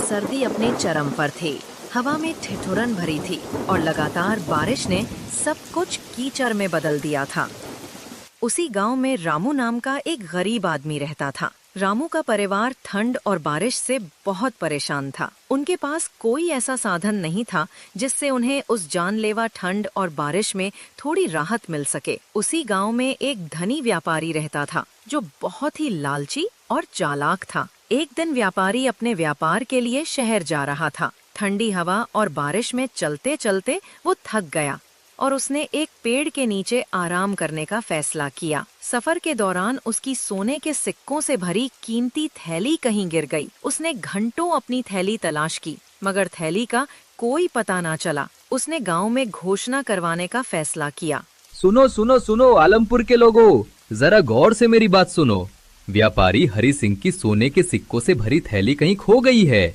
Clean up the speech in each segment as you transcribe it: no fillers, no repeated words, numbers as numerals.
सर्दी अपने चरम पर थी। हवा में ठिठुरन भरी थी और लगातार बारिश ने सब कुछ कीचड़ में बदल दिया था। उसी गांव में रामू नाम का एक गरीब आदमी रहता था। रामू का परिवार ठंड और बारिश से बहुत परेशान था। उनके पास कोई ऐसा साधन नहीं था जिससे उन्हें उस जानलेवा ठंड और बारिश में थोड़ी राहत मिल सके। उसी गांव में एक धनी व्यापारी रहता था जो बहुत ही लालची और चालाक था। एक दिन व्यापारी अपने व्यापार के लिए शहर जा रहा था। ठंडी हवा और बारिश में चलते चलते वो थक गया और उसने एक पेड़ के नीचे आराम करने का फैसला किया। सफर के दौरान उसकी सोने के सिक्कों से भरी कीमती थैली कहीं गिर गई। उसने घंटों अपनी थैली तलाश की मगर थैली का कोई पता ना चला। उसने गांव में घोषणा करवाने का फैसला किया। सुनो सुनो सुनो आलमपुर के लोगों, जरा गौर से मेरी बात सुनो। व्यापारी हरि सिंह की सोने के सिक्कों से भरी थैली कहीं खो गई है।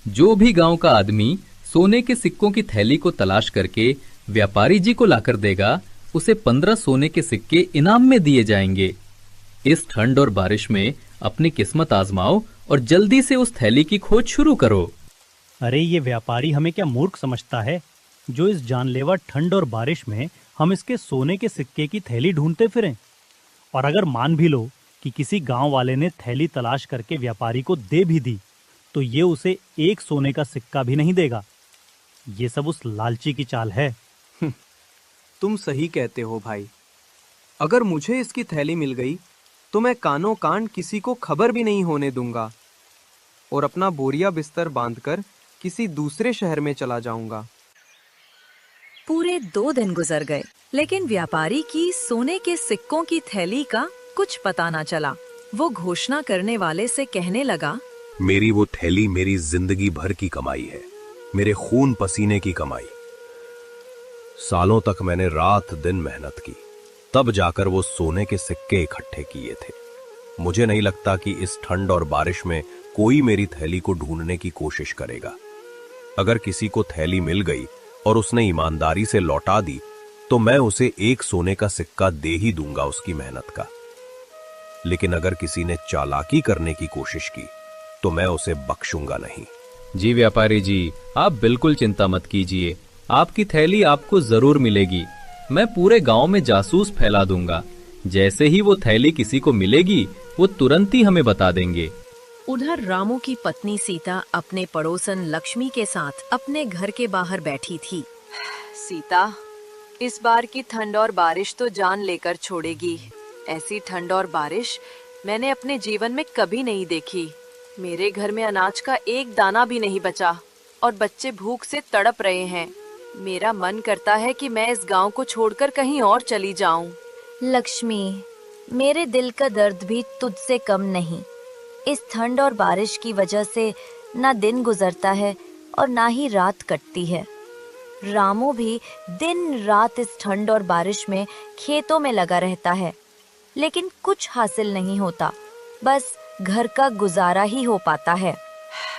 जो भी गांव का आदमी सोने के सिक्कों की थैली को तलाश करके व्यापारी जी को लाकर देगा, उसे 15 सोने के सिक्के इनाम में दिए जाएंगे। इस ठंड और बारिश में अपनी किस्मत आजमाओ और जल्दी से उस थैली की खोज शुरू करो। अरे ये व्यापारी हमें क्या मूर्ख समझता है जो इस जानलेवा ठंड और बारिश में हम इसके सोने के सिक्के की थैली ढूंढते फिरें। और अगर मान भी लो कि किसी गांव वाले ने थैली तलाश करके व्यापारी को दे भी दी तो ये उसे एक सोने का सिक्का भी नहीं देगा। ये सब उस लालची की चाल है। तुम सही कहते हो भाई। अगर मुझे इसकी थैली मिल गई तो मैं कानो कान किसी को खबर भी नहीं होने दूंगा और अपना बोरिया बिस्तर बांधकर किसी दूसरे शहर में चला जाऊंगा। पूरे 2 दिन गुजर गए लेकिन व्यापारी की सोने के सिक्कों की थैली का कुछ पता ना चला। वो घोषणा करने वाले से कहने लगा, मेरी वो थैली मेरी जिंदगी भर की कमाई है, मेरे खून पसीने की कमाई। सालों तक मैंने रात दिन मेहनत की, तब जाकर वो सोने के सिक्के इकट्ठे किए थे। मुझे नहीं लगता कि इस ठंड और बारिश में कोई मेरी थैली को ढूंढने की कोशिश करेगा। अगर किसी को थैली मिल गई और उसने ईमानदारी से लौटा दी तो मैं उसे एक सोने का सिक्का दे ही दूंगा उसकी मेहनत का। लेकिन अगर किसी ने चालाकी करने की कोशिश की तो मैं उसे बख्शूंगा नहीं। जी व्यापारी जी, आप बिल्कुल चिंता मत कीजिए, आपकी थैली आपको जरूर मिलेगी। मैं पूरे गांव में जासूस फैला दूंगा। जैसे ही वो थैली किसी को मिलेगी वो तुरंत ही हमें बता देंगे। उधर रामू की पत्नी सीता अपने पड़ोसन लक्ष्मी के साथ अपने घर के बाहर बैठी थी। सीता, इस बार की ठंड और बारिश तो जान लेकर छोड़ेगी। ऐसी ठंड और बारिश मैंने अपने जीवन में कभी नहीं देखी। मेरे घर में अनाज का एक दाना भी नहीं बचा और बच्चे भूख से तड़प रहे हैं। मेरा मन करता है कि मैं इस गांव को छोड़कर कहीं और चली जाऊं। लक्ष्मी, मेरे दिल का दर्द भी तुझसे कम नहीं। इस ठंड और बारिश की वजह से ना दिन गुजरता है और ना ही रात कटती है। रामू भी दिन रात इस ठंड और बारिश में खेतों में लगा रहता है लेकिन कुछ हासिल नहीं होता, बस घर का गुजारा ही हो पाता है।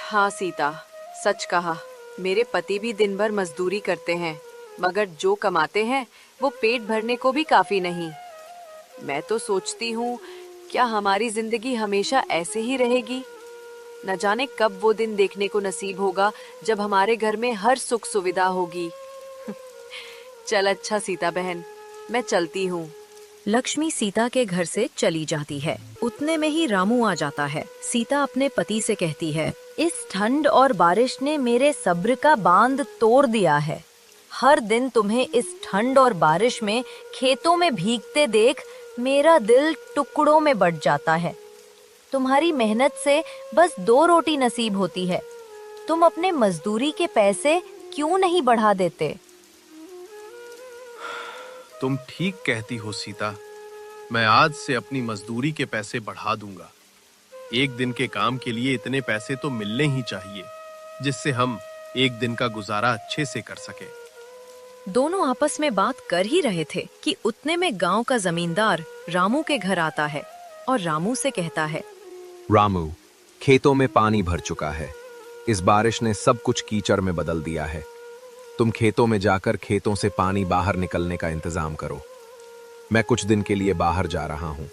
हाँ सीता, सच कहा। मेरे पति भी दिन भर मजदूरी करते हैं मगर जो कमाते हैं वो पेट भरने को भी काफी नहीं। मैं तो सोचती हूँ क्या हमारी जिंदगी हमेशा ऐसे ही रहेगी? न जाने कब वो दिन देखने को नसीब होगा जब हमारे घर में हर सुख सुविधा होगी। चल अच्छा सीता बहन, मैं चलती हूँ। लक्ष्मी सीता के घर से चली जाती है। उतने में ही रामू आ जाता है। सीता अपने पति से कहती है, इस ठंड और बारिश ने मेरे सब्र का बांध तोड़ दिया है। हर दिन तुम्हें इस ठंड और बारिश में खेतों में भीगते देख मेरा दिल टुकड़ों में बट जाता है। तुम्हारी मेहनत से बस 2 रोटी नसीब होती है। तुम अपने मजदूरी के पैसे क्यों नहीं बढ़ा देते? तुम ठीक कहती हो सीता, मैं आज से अपनी मजदूरी के पैसे बढ़ा दूंगा। एक दिन के काम के लिए इतने पैसे तो मिलने ही चाहिए जिससे हम एक दिन का गुजारा अच्छे से कर सके। दोनों आपस में बात कर ही रहे थे कि उतने में गांव का जमींदार रामू के घर आता है और रामू से कहता है, रामू, खेतों में पानी भर चुका है। इस बारिश ने सब कुछ कीचड़ में बदल दिया है। तुम खेतों में जाकर खेतों से पानी बाहर निकलने का इंतजाम करो। मैं कुछ दिन के लिए बाहर जा रहा हूँ,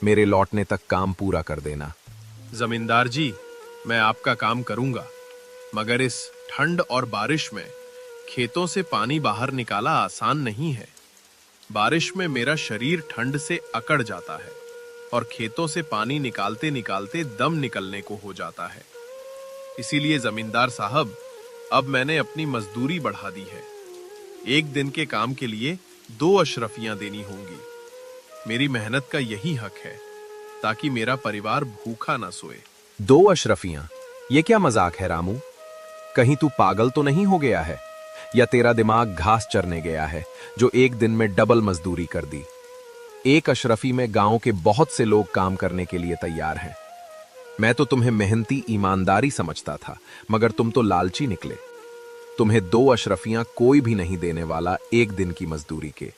मेरे लौटने तक काम पूरा कर देना। जमींदार जी, मैं आपका काम करूंगा, मगर इस ठंड और बारिश में खेतों से पानी बाहर निकाला आसान नहीं है। बारिश में मेरा शरीर ठंड से अकड़ जाता है और खेतों से पानी निकालते निकालते दम निकलने को हो जाता है। इसीलिए जमींदार साहब, अब मैंने अपनी मजदूरी बढ़ा दी है। एक दिन के काम के लिए 2 अशरफियां देनी होंगी। मेरी मेहनत का यही हक है ताकि मेरा परिवार भूखा ना सोए। 2 अशरफियां? ये क्या मजाक है रामू? कहीं तू पागल तो नहीं हो गया है, या तेरा दिमाग घास चरने गया है जो एक दिन में डबल मजदूरी कर दी? 1 अशरफी में गांव के बहुत से लोग काम करने के लिए तैयार हैं। मैं तो तुम्हें मेहनती ईमानदारी समझता था, मगर तुम तो लालची निकले। तुम्हें 2 अशरफियां कोई भी नहीं देने वाला एक दिन की मजदूरी के।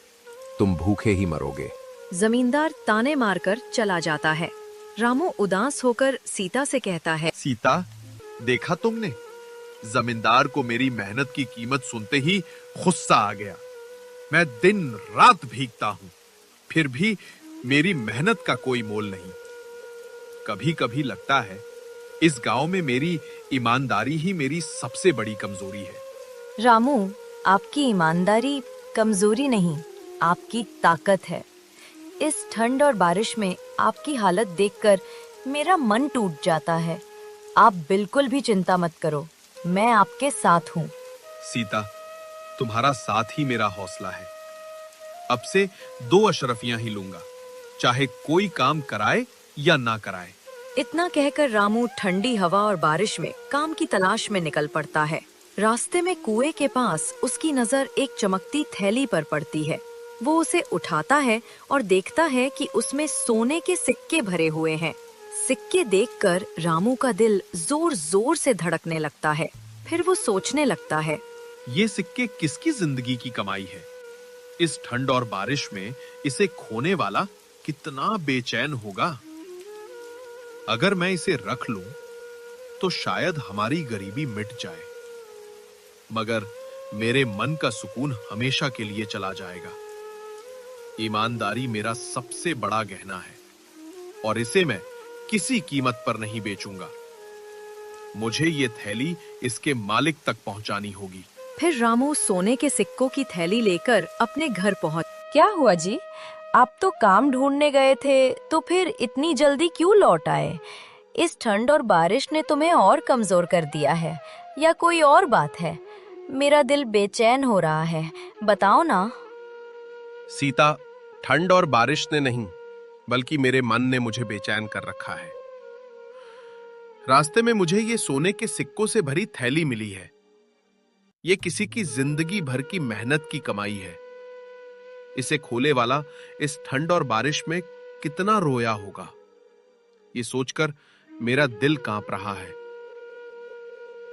तुम भूखे ही मरोगे। जमींदार ताने मारकर चला जाता है। रामू उदास होकर सीता से कहता है, सीता, देखा तुमने? जमींदार को मेरी मेहनत की कीमत सुनते ही गुस्सा आ गया। मैं दिन रात भीगता हूं, फिर भी मेरी मेहनत का कोई मोल नहीं। कभी कभी लगता है इस गांव में मेरी ईमानदारी ही मेरी सबसे बड़ी कमजोरी है। रामू, आपकी ईमानदारी कमजोरी नहीं, आपकी ताकत है। इस ठंड और बारिश में आपकी हालत देखकर मेरा मन टूट जाता है। आप बिल्कुल भी चिंता मत करो, मैं आपके साथ हूँ। सीता, तुम्हारा साथ ही मेरा हौसला है। अब से 2 अशरफियां ही लूंगा, चाहे कोई काम कराए या ना कराए। इतना कहकर रामू ठंडी हवा और बारिश में काम की तलाश में निकल पड़ता है। रास्ते में कुएं के पास उसकी नजर एक चमकती थैली पर पड़ती है। वो उसे उठाता है और देखता है कि उसमें सोने के सिक्के भरे हुए हैं। सिक्के देखकर रामू का दिल जोर जोर से धड़कने लगता है। फिर वो सोचने लगता है, ये सिक्के किसकी जिंदगी की कमाई है? इस ठंड और बारिश में इसे खोने वाला कितना बेचैन होगा। अगर मैं इसे रख लूं तो शायद हमारी गरीबी मिट जाए, मगर मेरे मन का सुकून हमेशा के लिए चला जाएगा। ईमानदारी मेरा सबसे बड़ा गहना है और इसे मैं किसी कीमत पर नहीं बेचूंगा। मुझे ये थैली इसके मालिक तक पहुंचानी होगी। फिर रामू सोने के सिक्कों की थैली लेकर अपने घर पहुंच। क्या हुआ जी? आप तो काम ढूंढने गए थे, तो फिर इतनी जल्दी क्यों लौट आए? इस ठंड और बारिश ने तुम्हें और कमजोर कर दिया है या कोई और बात है? मेरा दिल बेचैन हो रहा है, बताओ ना। सीता, ठंड और बारिश ने नहीं, बल्कि मेरे मन ने मुझे बेचैन कर रखा है। रास्ते में मुझे ये सोने के सिक्कों से भरी थैली मिली है। ये किसी की जिंदगी भर की मेहनत की कमाई है। इसे खोले वाला इस ठंड और बारिश में कितना रोया होगा, ये सोचकर मेरा दिल कांप रहा है।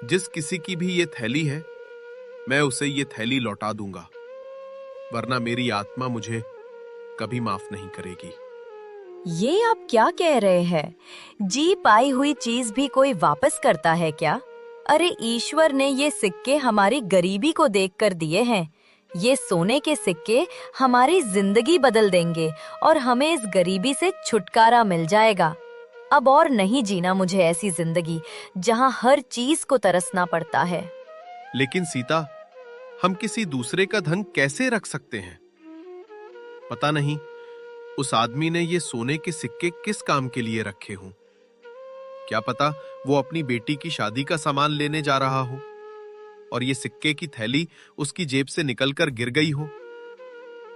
जिस किसी की भी ये थैली है, मैं उसे ये थैली लौटा दूंगा, वरना मेरी आत्मा मुझे कभी माफ नहीं करेगी। ये आप क्या कह रहे हैं? जी पाई हुई चीज भी कोई वापस करता है क्या? अरे ईश्वर ने ये सिक्के हमारी गरीबी को देखकर दिए हैं। ये सोने के सिक्के हमारी जिंदगी बदल देंगे और हमें इस गरीबी से छुटकारा मिल जाएगा। अब और नहीं जीना मुझे ऐसी जिंदगी जहाँ हर चीज को तरसना पड़ता है। लेकिन सीता, हम किसी दूसरे का धन कैसे रख सकते हैं? पता नहीं उस आदमी ने ये सोने के सिक्के किस काम के लिए रखे हों। क्या पता वो अपनी बेटी की शादी का सामान लेने जा रहा हो और ये सिक्के की थैली उसकी जेब से निकलकर गिर गई हो।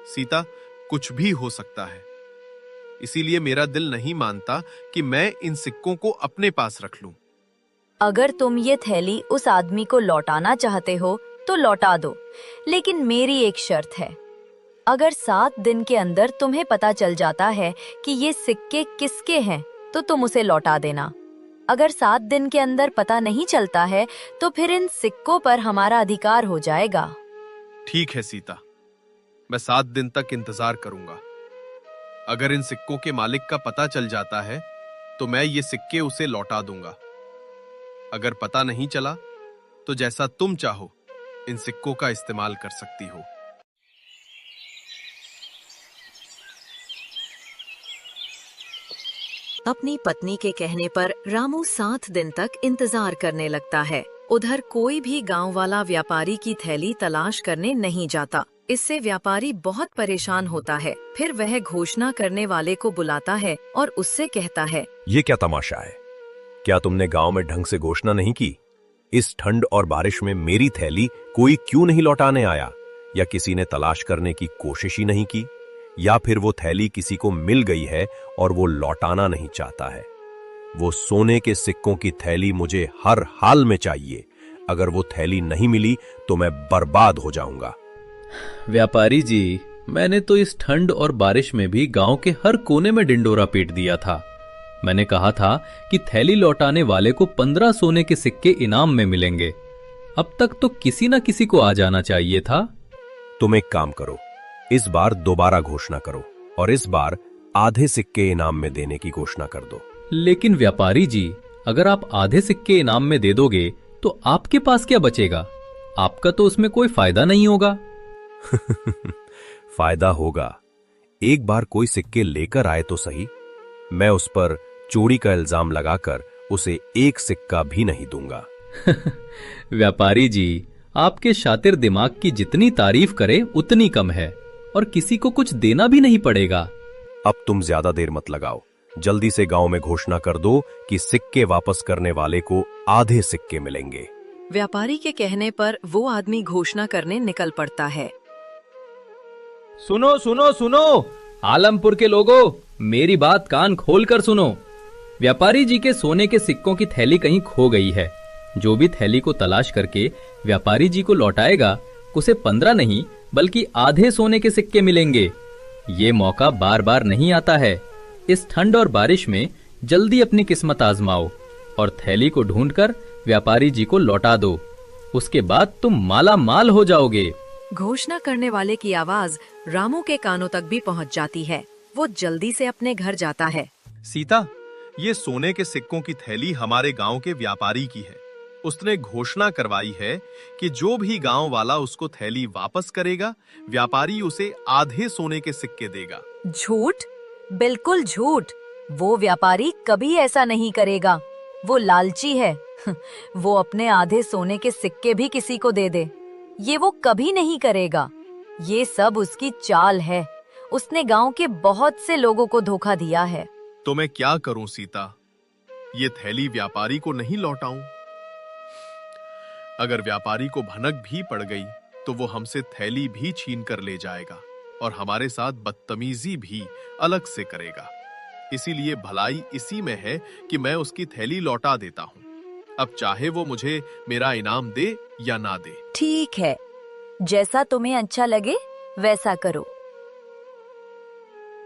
सीता, कुछ भी हो सकता है। इसीलिए मेरा दिल नहीं मानता कि मैं इन सिक्कों को अपने पास रख लूं। अगर तुम ये थैली उस आदमी को लौटाना चाहते हो तो लौटा दो, लेकिन मेरी एक शर्त है। अगर 7 दिन के अंदर तुम्हें पता चल जाता है कि ये सिक्के किसके हैं, तो तुम उसे लौटा देना। अगर 7 दिन के अंदर पता नहीं चलता है, तो फिर इन सिक्कों पर हमारा अधिकार हो जाएगा। ठीक है सीता, मैं 7 दिन तक इंतजार करूंगा। अगर इन सिक्कों के मालिक का पता चल जाता है, तो मैं ये सिक्के उसे लौटा दूंगा। अगर पता नहीं चला, तो जैसा तुम चाहो इन सिक्कों का इस्तेमाल कर सकती हो। अपनी पत्नी के कहने पर रामू 7 दिन तक इंतजार करने लगता है। उधर कोई भी गांव वाला व्यापारी की थैली तलाश करने नहीं जाता। इससे व्यापारी बहुत परेशान होता है। फिर वह घोषणा करने वाले को बुलाता है और उससे कहता है, ये क्या तमाशा है? क्या तुमने गांव में ढंग से घोषणा नहीं की? इस ठंड और बारिश में मेरी थैली कोई क्यों नहीं लौटाने आया? या किसी ने तलाश करने की कोशिश ही नहीं की? या फिर वो थैली किसी को मिल गई है और वो लौटाना नहीं चाहता है? वो सोने के सिक्कों की थैली मुझे हर हाल में चाहिए। अगर वो थैली नहीं मिली तो मैं बर्बाद हो जाऊंगा। व्यापारी जी, मैंने तो इस ठंड और बारिश में भी गांव के हर कोने में डिंडोरा पीट दिया था। मैंने कहा था कि थैली लौटाने वाले को 15 सोने के सिक्के इनाम में मिलेंगे। अब तक तो किसी न किसी को आ जाना चाहिए था। तुम एक काम करो, इस बार दोबारा घोषणा करो और इस बार आधे सिक्के इनाम में देने की घोषणा कर दो। लेकिन व्यापारी जी, अगर आप आधे सिक्के इनाम में दे दोगे तो आपके पास क्या बचेगा? आपका तो उसमें कोई फायदा नहीं होगा। फायदा होगा। एक बार कोई सिक्के लेकर आए तो सही। मैं उस पर चोरी का इल्जाम लगाकर उसे एक सिक्का भी नहीं दूंगा। व्यापारी जी, आपके शातिर दिमाग की जितनी तारीफ करे उतनी कम है और किसी को कुछ देना भी नहीं पड़ेगा। अब तुम ज्यादा देर मत लगाओ, जल्दी से गांव में घोषणा कर दो कि सिक्के वापस करने वाले को आधे सिक्के मिलेंगे। व्यापारी के कहने पर वो आदमी घोषणा करने निकल पड़ता है। सुनो सुनो सुनो, आलमपुर के लोगों, मेरी बात कान खोलकर सुनो। व्यापारी जी के सोने के सिक्कों की थैली कहीं खो गई है। जो भी थैली को तलाश करके व्यापारी जी को लौटाएगा, उसे 15 नहीं बल्कि आधे सोने के सिक्के मिलेंगे। ये मौका बार बार नहीं आता है। इस ठंड और बारिश में जल्दी अपनी किस्मत आजमाओ और थैली को ढूंढकर व्यापारी जी को लौटा दो। उसके बाद तुम माला माल हो जाओगे। घोषणा करने वाले की आवाज रामू के कानों तक भी पहुंच जाती है। वो जल्दी से अपने घर जाता है। सीता, ये सोने के सिक्कों की थैली हमारे गांव के व्यापारी की है। उसने घोषणा करवाई है कि जो भी गांव वाला उसको थैली वापस करेगा, व्यापारी उसे आधे सोने के सिक्के देगा। झूठ, बिल्कुल झूठ। वो व्यापारी कभी ऐसा नहीं करेगा। वो लालची है। वो अपने आधे सोने के सिक्के भी किसी को दे दे, ये वो कभी नहीं करेगा। ये सब उसकी चाल है। उसने गांव के बहुत से लोगों को धोखा दिया है। तो मैं क्या करूं सीता? ये थैली व्यापारी को नहीं लौटाऊं? अगर व्यापारी को भनक भी पड़ गई तो वो हमसे थैली भी छीन कर ले जाएगा और हमारे साथ बदतमीजी भी अलग से करेगा। इसीलिए भलाई इसी में है कि मैं उसकी थैली लौटा देता हूं। अब चाहे वो मुझे मेरा इनाम दे या ना दे। ठीक है, जैसा तुम्हें अच्छा लगे वैसा करो।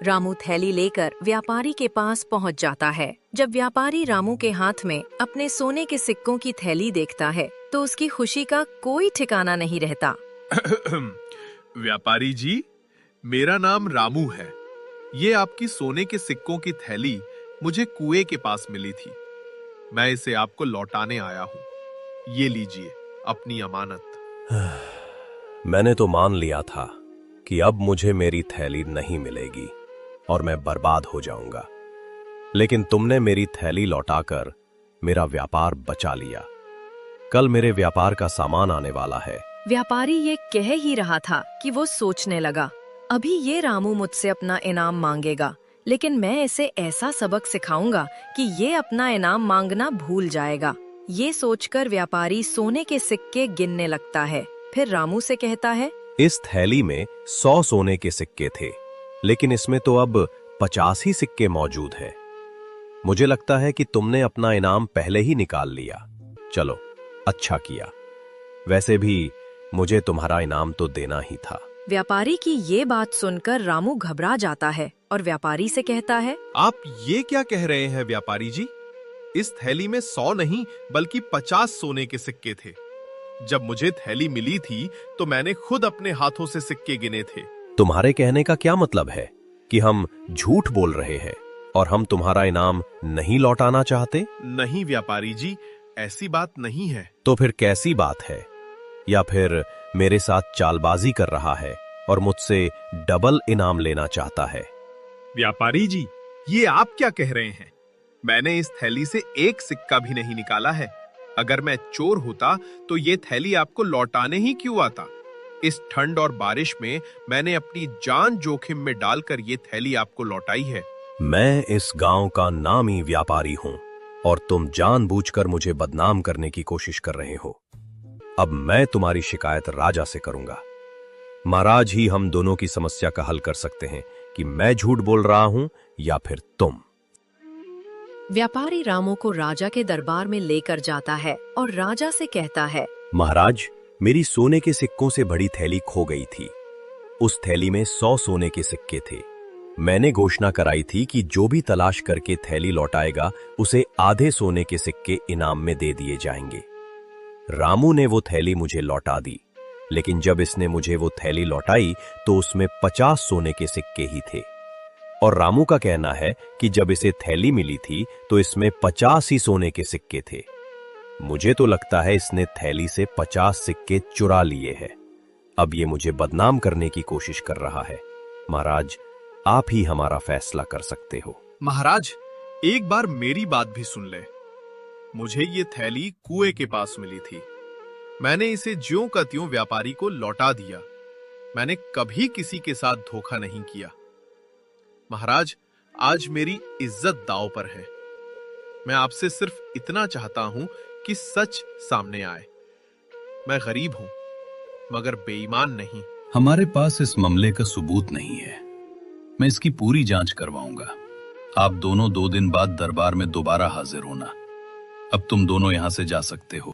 रामू थैली लेकर व्यापारी के पास पहुंच जाता है। जब व्यापारी रामू के हाथ में अपने सोने के सिक्कों की थैली देखता है तो उसकी खुशी का कोई ठिकाना नहीं रहता। व्यापारी जी, मेरा नाम रामू है। ये आपकी सोने के सिक्कों की थैली मुझे कुएं के पास मिली थी। मैं इसे आपको लौटाने आया हूँ। ये लीजिए अपनी अमानत। मैंने तो मान लिया था कि अब मुझे मेरी थैली नहीं मिलेगी और मैं बर्बाद हो जाऊंगा, लेकिन तुमने मेरी थैली लौटाकर मेरा व्यापार बचा लिया। कल मेरे व्यापार का सामान आने वाला है। व्यापारी ये कह ही रहा था कि वो सोचने लगा, अभी ये रामू मुझसे अपना इनाम मांगेगा, लेकिन मैं इसे ऐसा सबक सिखाऊंगा कि ये अपना इनाम मांगना भूल जाएगा। ये सोचकर व्यापारी सोने के सिक्के गिनने लगता है। फिर रामू से कहता है, इस थैली में 100 सोने के सिक्के थे, लेकिन इसमें तो अब 50 ही सिक्के मौजूद हैं। मुझे लगता है कि तुमने अपना इनाम पहले ही निकाल लिया। चलो, अच्छा किया। वैसे भी मुझे तुम्हारा इनाम तो देना ही था। व्यापारी की ये बात सुनकर रामू घबरा जाता है और व्यापारी से कहता है, आप ये क्या कह रहे हैं व्यापारी जी? इस थैली में 100 नहीं बल्कि 50 सोने के सिक्के थे। जब मुझे थैली मिली थी तो मैंने खुद अपने हाथों से सिक्के गिने थे। तुम्हारे कहने का क्या मतलब है कि हम झूठ बोल रहे हैं और हम तुम्हारा इनाम नहीं लौटाना चाहते? नहीं व्यापारी जी, ऐसी बात नहीं है। तो फिर कैसी बात है? या फिर मेरे साथ चालबाजी कर रहा है और मुझसे डबल इनाम लेना चाहता है? व्यापारी जी, ये आप क्या कह रहे हैं? मैंने इस थैली से एक सिक्का भी नहीं निकाला है अगर मैं चोर होता तो ये थैली आपको लौटाने ही क्यों आता? इस ठंड और बारिश में मैंने अपनी जान जोखिम में डालकर ये थैली आपको लौटाई है। मैं इस गांव का नामी व्यापारी हूं और तुम जानबूझकर मुझे बदनाम करने की कोशिश कर रहे हो। अब मैं तुम्हारी शिकायत राजा से करूंगा। महाराज ही हम दोनों की समस्या का हल कर सकते हैं कि मैं झूठ बोल रहा हूं या फिर तुम। व्यापारी रामू को राजा के दरबार में लेकर जाता है और राजा से कहता है, महाराज, मेरी सोने के सिक्कों से बड़ी थैली खो गई थी। उस थैली में 100 सोने के सिक्के थे। मैंने घोषणा कराई थी कि जो भी तलाश करके थैली लौटाएगा उसे आधे सोने के सिक्के इनाम में दे दिए जाएंगे। रामू ने वो थैली मुझे लौटा दी, लेकिन जब इसने मुझे वो थैली लौटाई तो उसमें 50 सोने के सिक्के ही थे। और रामू का कहना है कि जब इसे थैली मिली थी तो इसमें 50 ही सोने के सिक्के थे। मुझे तो लगता है इसने थैली से 50 सिक्के चुरा लिए हैं। अब ये मुझे बदनाम करने की कोशिश कर रहा है। महाराज, आप ही हमारा फैसला कर सकते हो। महाराज, एक बार मेरी बात भी सुन ले। मुझे ये थैली कुएं के पास मिली थी। मैंने इसे ज्यों का त्यों व्यापारी को लौटा दिया। मैंने कभी किसी के साथ धोखा नहीं किया। महाराज, आज मेरी इज्जत दांव पर है। मैं आपसे सिर्फ इतना चाहता हूं कि सच सामने आए। मैं गरीब हूं, मगर बेईमान नहीं। हमारे पास इस मामले का सबूत नहीं है। मैं इसकी पूरी जांच करवाऊंगा। आप दोनों 2 दिन बाद दरबार में दोबारा हाजिर होना। अब तुम दोनों यहां से जा सकते हो।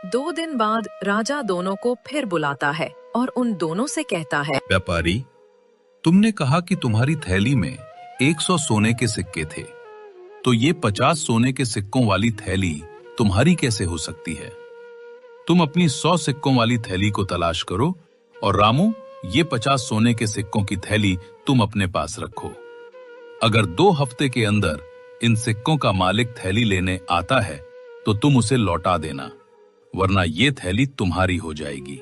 दो दिन बाद राजा दोनों को फिर बुलाता है और उन दोनों से कहता है, व्यापारी, तुमने कहा कि तुम्हारी थैली में 100 सोने के सिक्के थे, तो ये 50 सोने के सिक्कों वाली थैली तुम्हारी कैसे हो सकती है? तुम अपनी 100 सिक्कों वाली थैली को तलाश करो और रामू, ये 50 सोने के सिक्कों की थैली तुम अपने पास रखो। अगर 2 हफ्ते के अंदर इन सिक्कों का मालिक थैली लेने आता है तो तुम उसे लौटा देना, वरना ये थैली तुम्हारी हो जाएगी।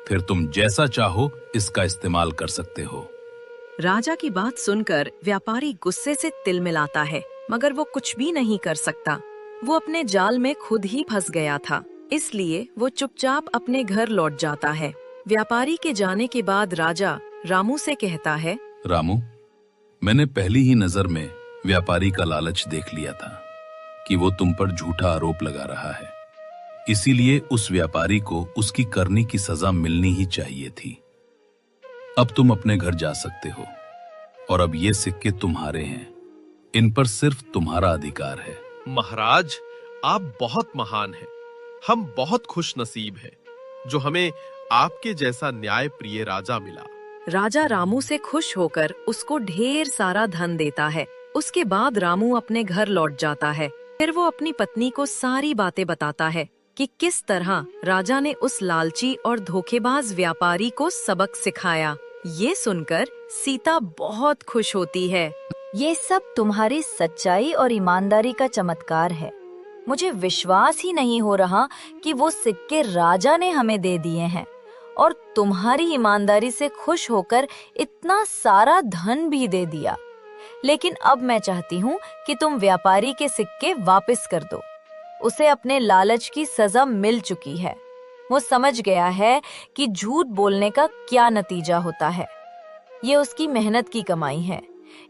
फिर तुम जैसा चाहो इसका इस्तेमाल कर सकते हो। राजा की बात सुनकर व्यापारी गुस्से से तिलमिलाता है, मगर वो कुछ भी नहीं कर सकता। वो अपने जाल में खुद ही फंस गया था, इसलिए वो चुपचाप अपने घर लौट जाता है। व्यापारी के जाने के बाद राजा रामू से कहता है, रामू, मैंने पहली ही नजर में व्यापारी का लालच देख लिया था कि वो तुम पर झूठा आरोप लगा रहा है। इसीलिए उस व्यापारी को उसकी करनी की सजा मिलनी ही चाहिए थी। अब तुम अपने घर जा सकते हो और अब ये सिक्के तुम्हारे हैं। इन पर सिर्फ तुम्हारा अधिकार है। महाराज, आप बहुत महान हैं। हम बहुत खुश नसीब हैं जो हमें आपके जैसा न्याय प्रिय राजा मिला। राजा रामू से खुश होकर उसको ढेर सारा धन देता है। उसके बाद रामू अपने घर लौट जाता है। फिर वो अपनी पत्नी को सारी बातें बताता है कि किस तरह राजा ने उस लालची और धोखेबाज व्यापारी को सबक सिखाया। ये सुनकर सीता बहुत खुश होती है। ये सब तुम्हारी सच्चाई और ईमानदारी का चमत्कार है। मुझे विश्वास ही नहीं हो रहा कि वो सिक्के राजा ने हमें दे दिए हैं और तुम्हारी ईमानदारी से खुश होकर इतना सारा धन भी दे दिया। लेकिन अब मैं चाहती हूँ कि तुम व्यापारी के सिक्के वापस कर दो। उसे अपने लालच की सजा मिल चुकी है। वो समझ गया है कि झूठ बोलने का क्या नतीजा होता है। ये उसकी मेहनत की कमाई है,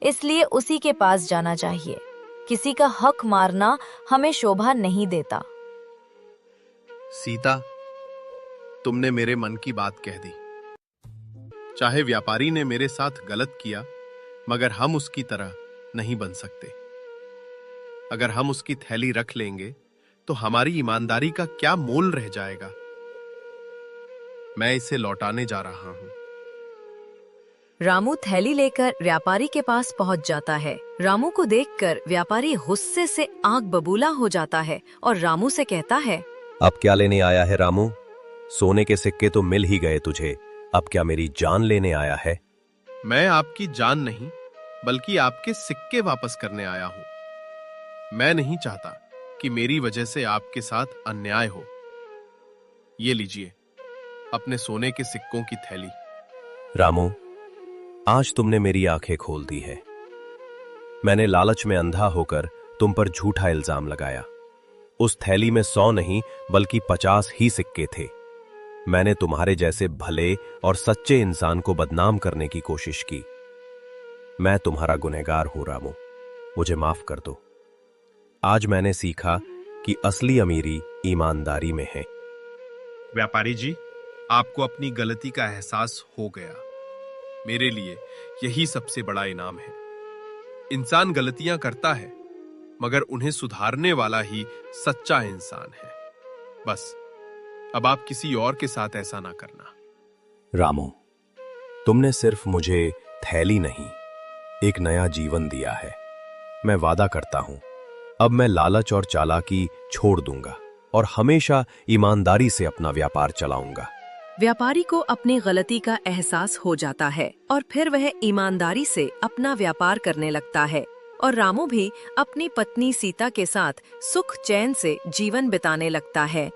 इसलिए उसी के पास जाना चाहिए। किसी का हक मारना हमें शोभा नहीं देता। सीता, तुमने मेरे मन की बात कह दी। चाहे व्यापारी ने मेरे साथ गलत किया, मगर हम उसकी तरह नहीं बन सकते। अगर हम उसकी थैली रख लेंगे तो हमारी ईमानदारी का क्या मोल रह जाएगा। मैं इसे लौटाने जा रहा हूं। रामू थैली लेकर व्यापारी के पास पहुंच जाता है। रामू को देखकर व्यापारी गुस्से से आग बबूला हो जाता है और रामू से कहता है, अब क्या लेने आया है रामू? सोने के सिक्के तो मिल ही गए तुझे, अब क्या मेरी जान लेने आया है? मैं आपकी जान नहीं, बल्कि आपके सिक्के वापस करने आया हूं। मैं नहीं चाहता कि मेरी वजह से आपके साथ अन्याय हो। ये लीजिए अपने सोने के सिक्कों की थैली। रामू, आज तुमने मेरी आंखें खोल दी है। मैंने लालच में अंधा होकर तुम पर झूठा इल्जाम लगाया। उस थैली में 100 नहीं बल्कि 50 ही सिक्के थे। मैंने तुम्हारे जैसे भले और सच्चे इंसान को बदनाम करने की कोशिश की। मैं तुम्हारा गुनहगार हूं रामू, मुझे माफ कर दो। आज मैंने सीखा कि असली अमीरी ईमानदारी में है। व्यापारी जी, आपको अपनी गलती का एहसास हो गया। मेरे लिए यही सबसे बड़ा इनाम है। इंसान गलतियां करता है, मगर उन्हें सुधारने वाला ही सच्चा इंसान है। बस अब आप किसी और के साथ ऐसा ना करना। रामू, तुमने सिर्फ मुझे थैली नहीं, एक नया जीवन दिया है। मैं वादा करता हूं, अब मैं लालच और चालाकी छोड़ दूंगा और हमेशा ईमानदारी से अपना व्यापार चलाऊंगा। व्यापारी को अपनी गलती का एहसास हो जाता है और फिर वह ईमानदारी से अपना व्यापार करने लगता है और रामू भी अपनी पत्नी सीता के साथ सुख चैन से जीवन बिताने लगता है।